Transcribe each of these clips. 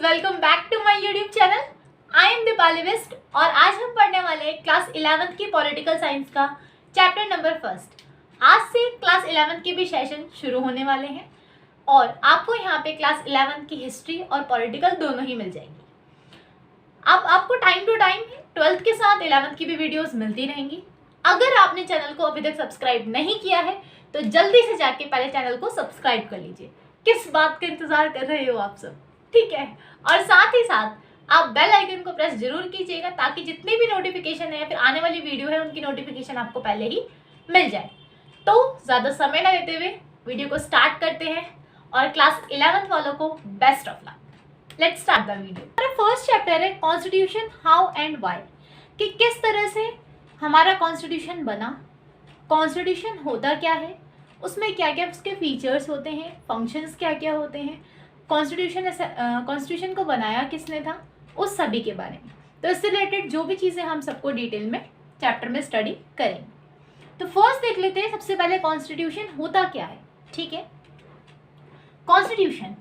Welcome back to my YouTube channel. I am Deepali Bisht और आज हम पढ़ने वाले हैं क्लास 11th की पॉलिटिकल साइंस का चैप्टर नंबर फर्स्ट। आज से क्लास 11th के भी सेशन शुरू होने वाले हैं और आपको यहाँ पे क्लास 11th की हिस्ट्री और पॉलिटिकल दोनों ही मिल जाएंगी। अब आपको टाइम टू टाइम 12th के साथ 11th की भी वीडियोस मिलती रहेंगी। अगर आपने चैनल को अभी तक सब्सक्राइब नहीं किया है तो जल्दी से जाके पहले चैनल को सब्सक्राइब कर लीजिए। किस बात का इंतजार कर रहे हो आप सब, ठीक है। और साथ ही साथ आप बेल आइकन को प्रेस जरूर कीजिएगा ताकि जितनी भी नोटिफिकेशन है या फिर आने वाली वीडियो है उनकी नोटिफिकेशन आपको पहले ही मिल जाए। तो ज़्यादा समय ना लेते हुए वीडियो को स्टार्ट करते हैं और क्लास 11th वालों को best of luck. Let's start the video. हमारा फर्स्ट चैप्टर है कॉन्स्टिट्यूशन हाउ एंड वाई, कि किस तरह से हमारा कॉन्स्टिट्यूशन बना, कॉन्स्टिट्यूशन होता क्या है, उसमें क्या क्या उसके फीचर्स होते हैं, फंक्शंस क्या क्या होते हैं, कॉन्स्टिट्यूशन को बनाया किसने था, उस सभी के बारे में। तो इससे रिलेटेड जो भी चीज़ें हम सबको डिटेल में चैप्टर में स्टडी करेंगे। तो फर्स्ट देख लेते हैं सबसे पहले कॉन्स्टिट्यूशन होता क्या है। ठीक है, constitution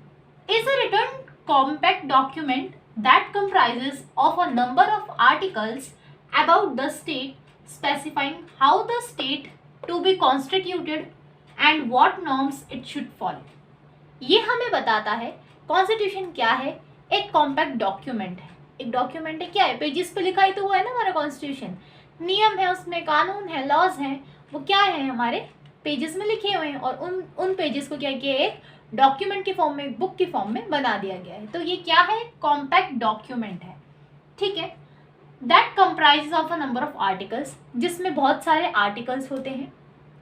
is a written compact document that comprises of a number of articles about the state specifying how the state to be constituted and what norms it should follow. ये हमें बताता है कॉन्स्टिट्यूशन क्या है। एक कॉम्पैक्ट डॉक्यूमेंट है, एक document है, क्या है, पेजेस पे लिखा ही तो हुआ है ना हमारा कॉन्स्टिट्यूशन। नियम है, उसमें कानून है, लॉज हैं, वो क्या है हमारे पेजेस में लिखे हुए हैं और उन पेजेस को क्या किया, एक डॉक्यूमेंट के फॉर्म में, बुक के फॉर्म में बना दिया गया है। तो ये क्या है, कॉम्पैक्ट डॉक्यूमेंट है। ठीक है, that comprises of a number of articles, जिसमें बहुत सारे आर्टिकल्स होते हैं।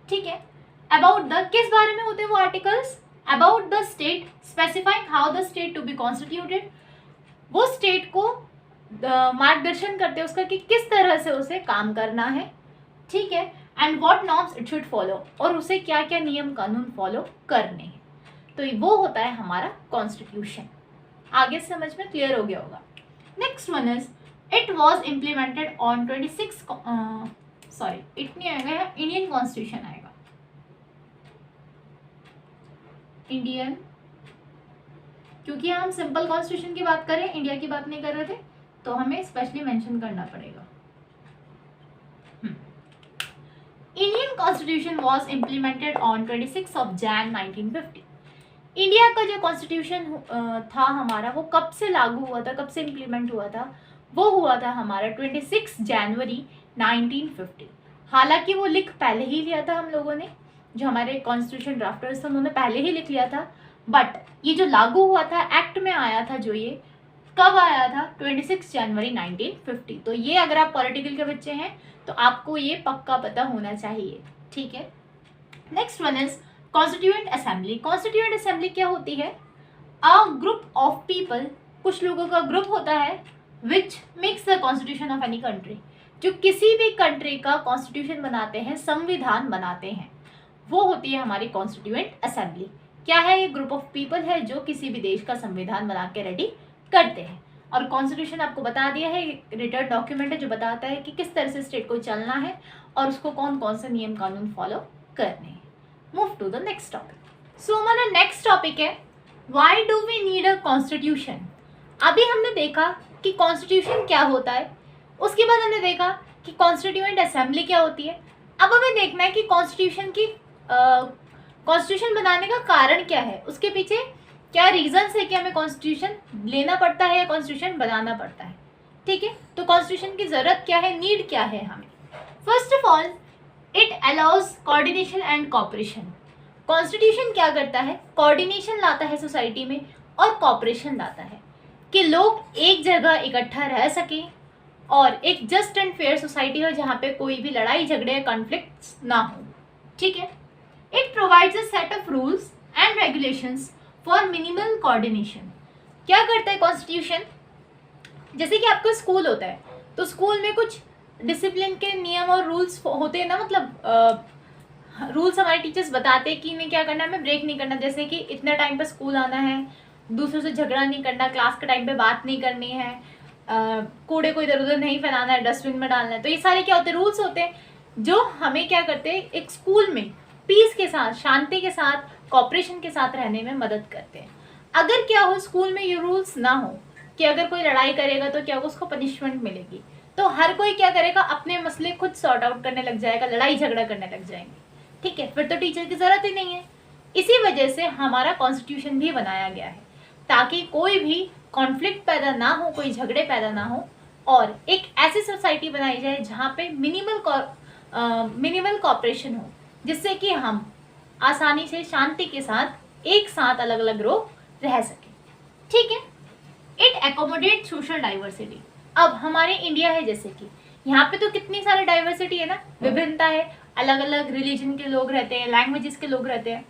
ठीक है, अबाउट द, किस बारे में होते हैं वो articles, about the state specifying how the state to be constituted, वो स्टेट को मार्गदर्शन करते हैं उसका कि किस तरह से उसे काम करना है। ठीक है, and what norms it should follow, और उसे क्या क्या नियम कानून फॉलो करने हैं। तो वो होता है हमारा कॉन्स्टिट्यूशन। आगे समझ में क्लियर हो गया होगा। Next one is it was implemented on 26 it नहीं आएगा, इंडियन कॉन्स्टिट्यूशन आएगा, इंडियन, क्योंकि हम सिंपल कॉन्स्टिट्यूशन की बात करें, इंडिया की बात नहीं कर रहे थे, तो हमें स्पेशली मेंशन करना पड़ेगा। Indian constitution was implemented on 26 of Jain 1950। India का जो कॉन्स्टिट्यूशन था हमारा, वो कब से लागू हुआ था, कब से इम्प्लीमेंट हुआ था, वो हुआ था हमारा 26 जनवरी 1950। हालांकि वो लिख पहले ही लिया था हम लोगों ने, जो हमारे कॉन्स्टिट्यूशन ड्राफ्टर्स थे उन्होंने पहले ही लिख लिया था, बट ये जो लागू हुआ था, एक्ट में आया था, जो ये कब आया था, 26 जनवरी 1950। तो ये अगर आप पॉलिटिकल के बच्चे हैं तो आपको ये पक्का पता होना चाहिए। ठीक है, next one is constituent assembly. Constituent assembly क्या होती है, अ ग्रुप ऑफ पीपल, कुछ लोगों का ग्रुप होता है, which makes the constitution of any country, जो किसी भी कंट्री का कॉन्स्टिट्यूशन बनाते हैं, संविधान बनाते हैं, वो होती है हमारी कॉन्स्टिट्यूएंट असेंबली। क्या है, ये ग्रुप ऑफ पीपल है जो किसी भी देश का संविधान बना के रेडी करते हैं। और कॉन्स्टिट्यूशन आपको बता दिया है, रिटर्न डॉक्यूमेंट है जो बताता है कि किस तरह से स्टेट को चलना है और उसको कौन कौन से नियम कानून फॉलो करने हैं। Move to the next topic. So हमारा नेक्स्ट टॉपिक है why do we need a constitution. अभी हमने देखा कि कॉन्स्टिट्यूशन क्या होता है, उसके बाद हमने देखा कि कॉन्स्टिट्यूएंट असेंबली क्या होती है। अब हमें देखना है कि कॉन्स्टिट्यूशन की कॉन्स्टिट्यूशन बनाने का कारण क्या है, उसके पीछे क्या रीजंस है कि हमें कॉन्स्टिट्यूशन लेना पड़ता है या कॉन्स्टिट्यूशन बनाना पड़ता है। ठीक है, तो कॉन्स्टिट्यूशन की जरूरत क्या है, नीड क्या है हमें। First of all it allows coordination and cooperation. Constitution क्या करता है, कोऑर्डिनेशन लाता है सोसाइटी में और कॉपरेशन लाता है, कि लोग एक जगह इकट्ठा रह सकें और एक जस्ट एंड फेयर सोसाइटी हो जहाँ पे कोई भी लड़ाई झगड़े या कॉन्फ्लिक्ट्स ना हो। ठीक है, it provides a set of rules and regulations for minimal coordination. क्या करता है कॉन्स्टिट्यूशन, जैसे कि आपका स्कूल होता है तो स्कूल में कुछ डिसिप्लिन के नियम और रूल्स होते हैं ना, मतलब रूल्स हमारे टीचर्स बताते हैं कि इन्हें क्या करना है, हमें ब्रेक नहीं करना, जैसे कि इतना टाइम पर स्कूल आना है, दूसरों से झगड़ा नहीं करना, क्लास के टाइम पे बात नहीं करनी है, कूड़े को इधर उधर नहीं फैलाना है, डस्टबिन में डालना है। तो ये सारे क्या होते हैं, रूल्स होते हैं जो हमें क्या करते हैं, एक स्कूल में पीस के साथ, शांति के साथ, कॉपरेशन के साथ रहने में मदद करते हैं। अगर क्या हो, स्कूल में ये रूल्स ना हो कि अगर कोई लड़ाई करेगा तो क्या होगा, उसको पनिशमेंट मिलेगी। तो हर कोई क्या करेगा, अपने मसले खुद सॉर्ट आउट करने लग जाएगा, लड़ाई झगड़ा करने लग जाएंगे, ठीक है, फिर तो टीचर की जरूरत ही नहीं है। इसी वजह से हमारा कॉन्स्टिट्यूशन भी बनाया गया है, ताकि कोई भी कॉन्फ्लिक्ट पैदा ना हो, कोई झगड़े पैदा ना हो, और एक ऐसी सोसाइटी बनाई जाए जहाँ पे मिनिमल कॉपरेशन हो, जिससे कि हम आसानी से शांति के साथ एक साथ अलग अलग लोग रह सके, ठीक है। It accommodate social diversity. अब हमारे इंडिया है, जैसे कि यहाँ पे तो कितनी सारी डाइवर्सिटी है ना, विभिन्नता है, अलग अलग रिलीजन के लोग रहते हैं, लैंग्वेजेस के लोग रहते हैं।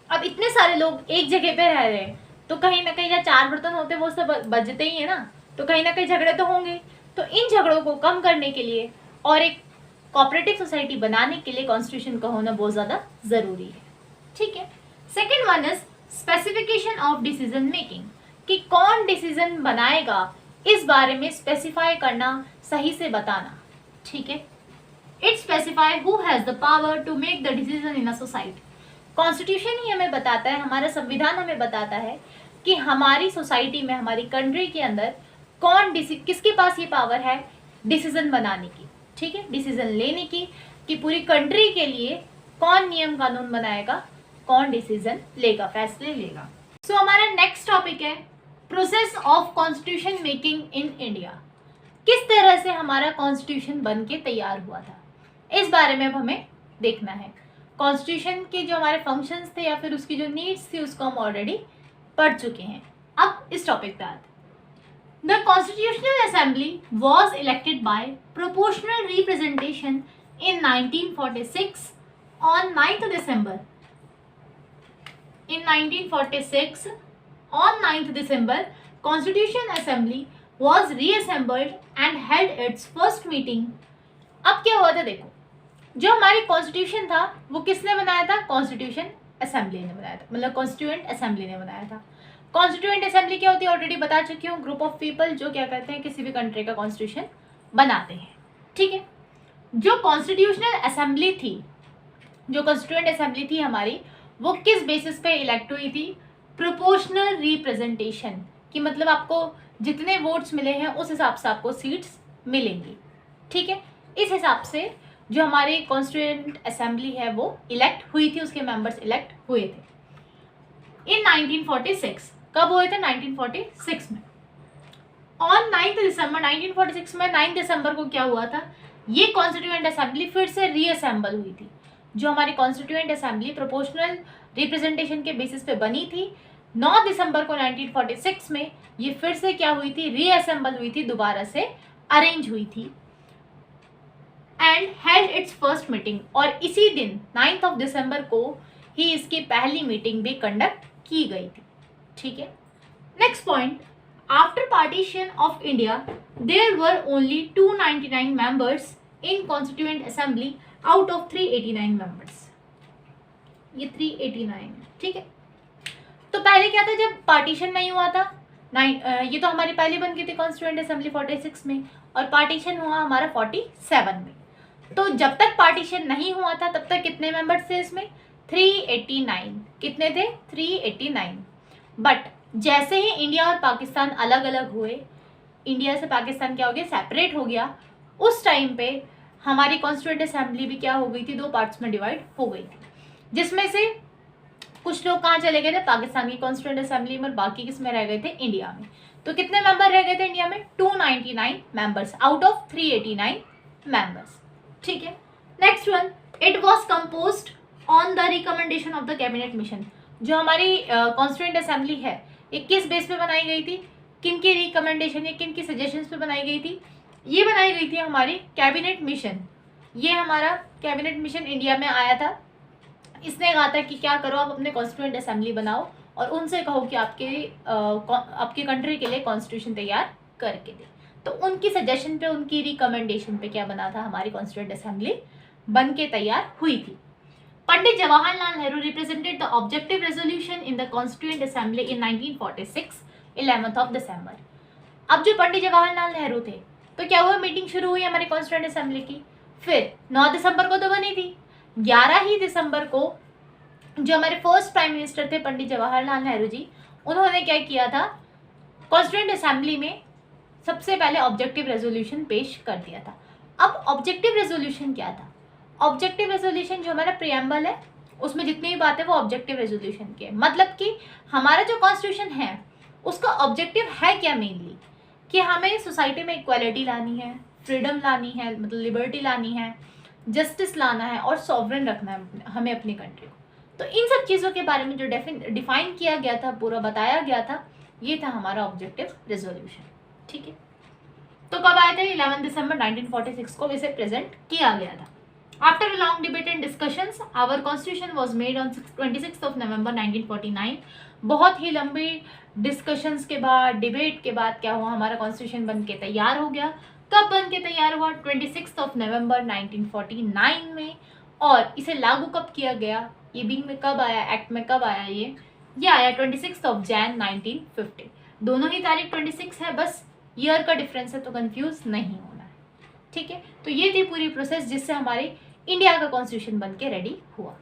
अब इतने सारे लोग एक जगह पे रह रहे हैं, तो कहीं ना कहीं या चार बर्तन होते हैं वो सब बजते ही है ना, तो कहीं ना कहीं झगड़े तो होंगे। तो इन झगड़ों को कम करने के लिए और एक कोऑपरेटिव सोसाइटी बनाने के लिए कॉन्स्टिट्यूशन का होना बहुत ज़्यादा ज़रूरी है, ठीक है। Second one is specification of decision making, कि कौन डिसीजन बनाएगा इस बारे में स्पेसिफाई करना, सही से बताना, ठीक है। It specify who has the power to make the decision in a society. Constitution ही हमें बताता है, हमारा संविधान हमें बताता है कि हमारी सोसाइटी में, हमारी कंट्री के अंदर कौन किसके पास ये पावर है डिसीजन बनाने की, ठीक है, डिसीजन लेने की, कि पूरी कंट्री के लिए कौन नियम कानून बनाएगा, कौन डिसीजन लेगा, फैसले लेगा। सो हमारा नेक्स्ट टॉपिक है process of constitution making in India. किस तरह से हमारा कॉन्स्टिट्यूशन बन के तैयार हुआ था, इस बारे में अब हमें देखना है। कॉन्स्टिट्यूशन के जो हमारे फंक्शंस थे या फिर उसकी जो नीड्स थी, उसको हम ऑलरेडी पढ़ चुके हैं। अब इस टॉपिक पे आते हैं। The Constitutional Assembly was elected by proportional representation in 1946 on 9th December. In 1946, on 9th December, Constitution Assembly was reassembled and held its first meeting. अब क्या हुआ था देखो, जो हमारी कॉन्स्टिट्यूशन था वो किसने बनाया था, कॉन्स्टिट्यूशन असेंबली ने बनाया था, मतलब कॉन्स्टिट्यूएंट असेंबली ने बनाया था। कॉन्स्टिट्यूएंट असेंबली क्या होती है ऑलरेडी बता चुकी हूँ, ग्रुप ऑफ पीपल जो क्या करते हैं, किसी भी कंट्री का कॉन्स्टिट्यूशन बनाते हैं, ठीक है। जो कॉन्स्टिट्यूशनल असेंबली थी, जो कॉन्स्टिट्यूएंट असेंबली थी हमारी, वो किस बेसिस पे इलेक्ट हुई थी, प्रोपोर्शनल रिप्रेजेंटेशन, कि मतलब आपको जितने वोट्स मिले हैं उस हिसाब से आपको सीट्स मिलेंगी, ठीक है। इस हिसाब से जो हमारी कॉन्स्टिट्यूएंट असेंबली है वो इलेक्ट हुई थी, उसके मेंबर्स इलेक्ट हुए थे इन 1946। कब हुए थे, 1946 में। ऑन 9 दिसंबर 1946 में 9 दिसंबर को क्या हुआ था, ये कॉन्स्टिट्यूएंट असेंबली फिर से रीअसेंबल हुई थी। जो हमारी कॉन्स्टिट्यूएंट असेंबली प्रोपोर्शनल रिप्रेजेंटेशन के बेसिस पे बनी थी, 9 दिसंबर को 1946 में ये फिर से क्या हुई थी, रीअसेंबल हुई थी, दोबारा से अरेंज हुई थी, and held it's first meeting, और इसी दिन 9 दिसंबर को ही इसकी पहली मीटिंग भी कंडक्ट की गई थी, ठीक है। Next point, after partition of India there were only 299 members in constituent assembly out of 389 members. ये 389, ठीक है। तो पहले क्या था, जब पार्टीशन नहीं हुआ था, ये तो हमारी पहली बन गई थी कॉन्स्टिट्यूएंट असेंबली 46 में, और पार्टीशन हुआ हमारा 47 में। तो जब तक पार्टीशन नहीं हुआ था तब तक कितने मेंबर्स थे इसमें, 389। कितने थे, 389। बट जैसे ही इंडिया और पाकिस्तान अलग अलग हुए, इंडिया से पाकिस्तान क्या हो गया, सेपरेट हो गया, उस टाइम पे हमारी कॉन्स्टिट्यूएंट असेंबली भी क्या हो गई थी, दो पार्ट्स में डिवाइड हो गई थी, जिसमें से कुछ लोग कहाँ चले गए थे, पाकिस्तान की कॉन्स्टिट्यूएंट असेंबली में, बाकी किस में रह गए थे, इंडिया में। तो कितने मेंबर रह गए थे इंडिया में, 299 मेंबर्स आउट ऑफ 389 मेंबर्स, ठीक है। Next one, it was composed on the recommendation of the cabinet mission. जो हमारी कॉन्स्टिट्यूएंट असेंबली है, ये किस बेस पे बनाई गई थी, किन की रिकमेंडेशन या किन की सजेशंस पे बनाई गई थी, ये बनाई गई थी हमारी कैबिनेट मिशन। ये हमारा कैबिनेट मिशन इंडिया में आया था, इसने कहा था कि क्या करो, आप अपने कॉन्स्टिट्यूएंट असेंबली बनाओ और उनसे कहो कि आपके कंट्री के लिए कॉन्स्टिट्यूशन तैयार करके दे। तो उनकी सजेशन पे, उनकी रिकमेंडेशन पे क्या बना था, हमारी कॉन्स्टिट्यूएंट असेंबली बन के तैयार हुई थी। Pandit Jawaharlal Nehru represented the objective resolution in the constituent assembly in 1946 11 दिसंबर। अब जो पंडित जवाहरलाल नेहरू थे, तो क्या हुआ, मीटिंग शुरू हुई हमारी कॉन्स्टिट्यूएंट असेंबली की। फिर 9 दिसंबर को तो बनी थी, 11 ही दिसंबर को जो हमारे फर्स्ट प्राइम मिनिस्टर थे पंडित जवाहरलाल नेहरू जी, उन्होंने क्या किया था, कॉन्स्टिट्यूएंट असेंबली में सबसे पहले ऑब्जेक्टिव रेजोल्यूशन पेश कर दिया था। अब ऑब्जेक्टिव रेजोल्यूशन क्या था? ऑब्जेक्टिव रेजोल्यूशन जो हमारा प्रियम्बल है उसमें जितनी भी बातें वो ऑब्जेक्टिव रेजोल्यूशन की है। मतलब कि हमारा जो कॉन्स्टिट्यूशन है उसका ऑब्जेक्टिव है क्या मेनली, कि हमें सोसाइटी में इक्वालिटी लानी है, फ्रीडम लानी है, मतलब लिबर्टी लानी है, जस्टिस लाना है और सॉवरेन रखना है हमें अपनी कंट्री को। तो इन सब चीज़ों के बारे में जो डिफाइन किया गया था, पूरा बताया गया था, ये था हमारा ऑब्जेक्टिव रेजोल्यूशन। ठीक है, तो कब आए थे? 11 दिसंबर 1946 को इसे प्रेजेंट किया गया था। After a long debate and discussions our constitution was made on 26 of November 1949। बहुत ही लंबी डिस्कशंस के बाद, डिबेट के बाद क्या हुआ, हमारा कॉन्स्टिट्यूशन बन के तैयार हो गया। कब बन के तैयार हुआ? 26 ऑफ नवंबर 1949 में। और इसे लागू कब किया गया, ये बिंग में कब आया, एक्ट में कब आया? ये आया 26 ऑफ जैन 1950। दोनों ही तारीख 26 है, बस ईयर का डिफरेंस है, तो कंफ्यूज नहीं होना है। ठीक है, तो ये थी पूरी प्रोसेस जिससे हमारे इंडिया का कॉन्स्टिट्यूशन बन के रेडी हुआ।